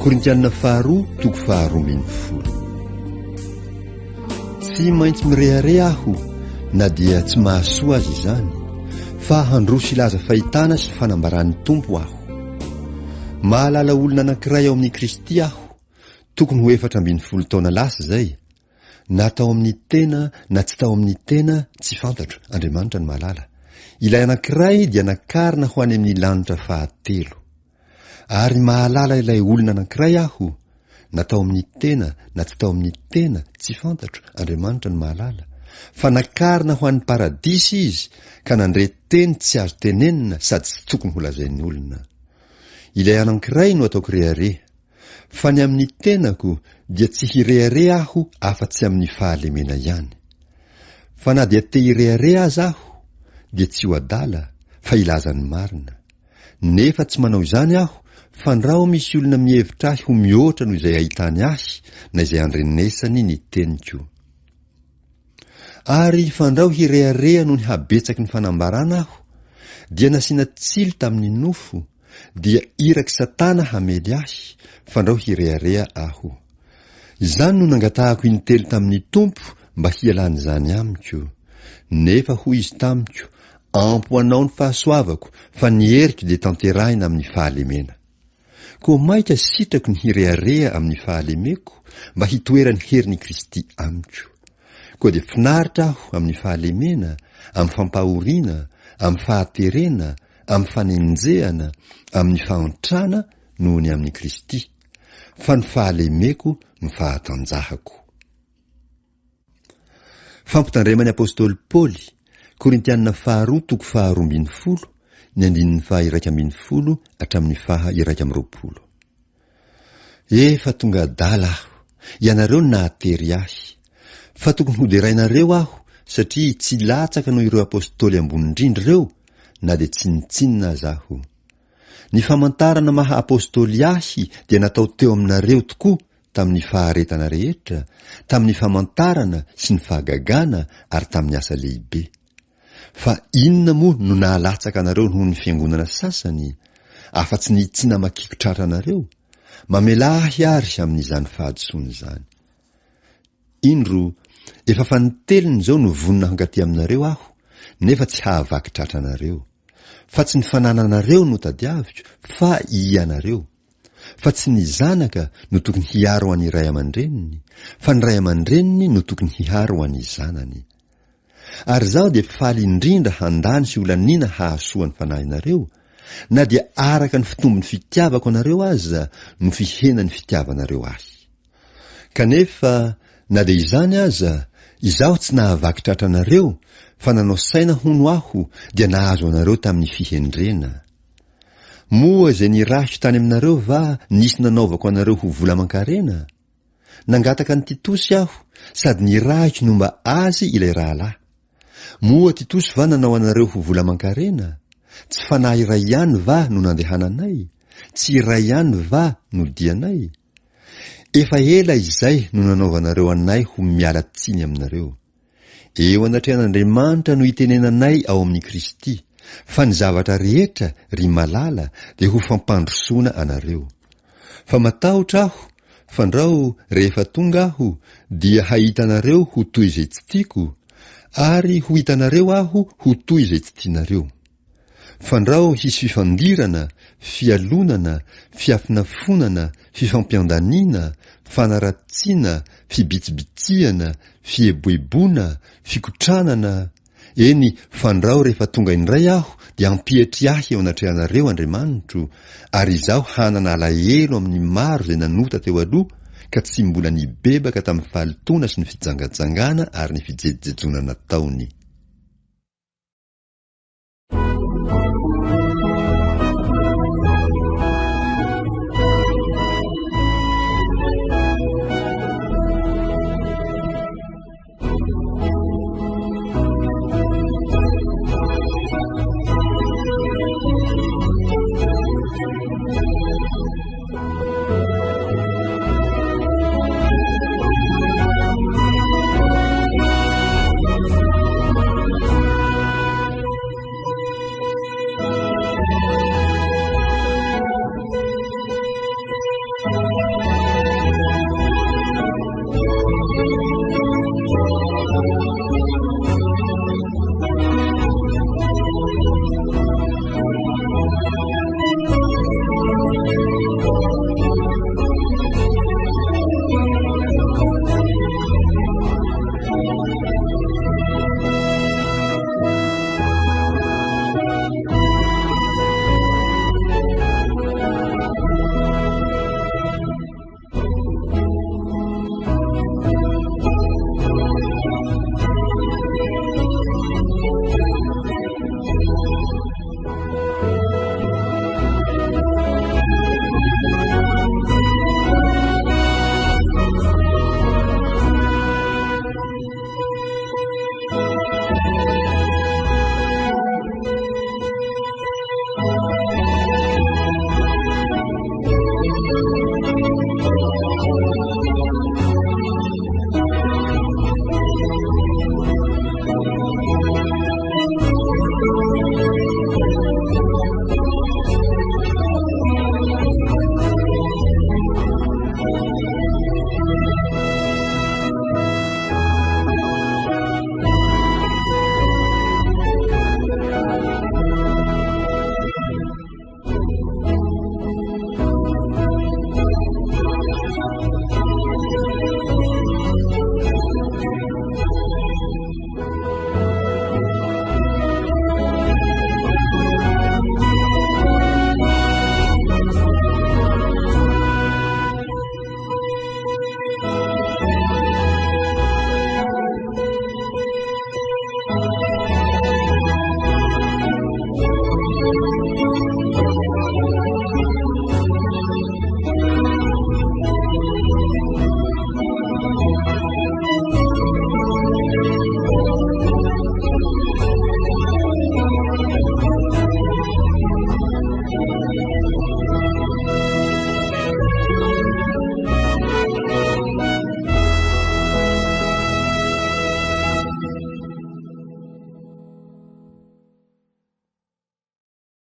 Korintianina faharoa toko faharoa ambin'ny folo. Tsy maintsy mirehareha aho na dia tsy mahasoa azy izany, fa handroso ilaza fahitana sy fanambaran'ny tompo aho. Mahalala olona anankiray ao amin'ny Kristy aho, tokony ho 40 taona lasa izay. Na tao amin'ny tena na tsy tao amin'ny tena tsy fantatro, Andriamanitra ny mahalala. Ilay anankiray dia nakarina ho any amin'ny lanitra fahatelo. Ary mahalala ilay olona anankiray aho, na tao amin'ny tena na tsy tao amin'ny tena tsy fantatro, Andriamanitra ny mahalala. Fa nakarina ho an'ny paradisy izy, ka nandre teny tsy azo tenenina sady tsy tokony ho lazain'ny olona. Ilay anankiray no ataoko rehareha, fa ny amin'ny tenako dia tsy hirehareha aho afa-tsy amin'ny fahalemena ihany. Fa na dia te hirehareha aza aho, dia tsy ho adala, fa ilazan'ny marina. Nefa tsy manao izany aho, fa ndrao misy olona mihevitra ahy ho mihoatra noho izay ahitany ahy, na izay andrenesany ny teniko. Ary fandrao hirehareha noho ny habetsaky ny fanambarana aho, dia nasiana tsilo tamin'ny nofo, dia iraky Satana hamely ahy, fandrao hirehareha aho. Izany no nangatahako intelo tamin'ny tompo mba hialany izany amiko. Nefa hoy izy tamiko, ampo anao ny fahasoavako, fa ny heriko dia tanterahina amin'ny fahalemena. Koa maika sitrako ny hirehareha amin'ny fahalemeko mba hitoerany herin'i Kristy amiko. Koa dia finaritra aho amin'ny fahalemena, amin'ny fampahoriana, amin'ny fahaterena, amin'ny fanenjehana, amin'ny fahantrana noho ny amin'ny Kristy. Fa ny fahalemeko no fahatanjahako. Fampitandreman'ny apôstôly Paoly, Korintianina faharoa toko faharoa ambin'ny folo, ny 1:20 hatramin'ny 1:20. Efa tonga adala aho, ianareo nahatery ahy. Fa tokony ho derainareo aho, satria tsy latsaka noho ireo apôstôly ambony indrindra ireo, na dia tsy nitsinina azaho. Ny famantarana maha apôstôly ahy dia natao teo aminareo tokoa tamin'ny faharetana rehetra, tamin'ny famantarana sy ny fahagagana ary tamin'ny asa lehibe. Fa inona moa no nahalatsaka anareo noho ny fiangonana sasany? Afa-tsy ny tsy namakiko-tratra anareo? Mamela ahy ary amin'izany fahadisoana izany. Indro, efa faniteliny izao no vonina hankaty aminareo aho, nefa tsy hahavaky tratra anareo. Fa tsy ny fanananareo no tadiaviko, fa ianareo. Fa tsy ny zanaka no tokony hiaro an'ny ray aman-dreniny, fa ny ray aman-dreniny no tokony hiaro an'ny zanany. Ary zaho dia faly indrindra handany sy olaniana hahasoa ny fanahinareo, na dia araka ny fitombony fitiavako anareo aza no fihena ny fitiavanareo ahy. Kanefa, na dia izany aza, izaho tsy nahavaky tratra anareo, fa nanao saina hono aho dia nahazo anareo tamin'ny fihendrena. Moa izay nirahiko tany aminareo va nisy nanaovako anareo ho vola aman-karena? Nangataka ny Titosy aho, sady nirahiko no mba azy ilay rahalahy. Moa Titosy va nanao anareo ho vola aman-karena? Tsy fanahy iray ihany va no nandehananay? Tsy iray ihany va no dianay? Efa ela izay no nanaovanareo anay ho miala tsiny aminareo. Eo anatrehan'Andriamanitra no itenenanay ao amin'ny Kristy, fa ny zavatra rehetra ry malala dia ho fampandrosoana anareo. Fa matahotra aho, fandrao rehefa tonga aho dia hahitanareo ho toy izay tsy tiako, ary ho hitanareo aho ho toy izay tsy tianareo. Fandrao hisy fifandirana, fialonana, fiafinafonana, fifampiandaniana, fanaratsiana, fibitsibitsihana, fieboeboana, fikotranana. Eny, fandrao rehefa tonga indray aho dia ampihitry ahy eo anatrehanareo Andriamanitro, ary izaho hanana alahelo amin'ny maro izay nanota teo aloha, ka tsy mbola nibebaka tamin'ny fahalitoana sy ny fijangajangana ary ny fijejojenona nataony.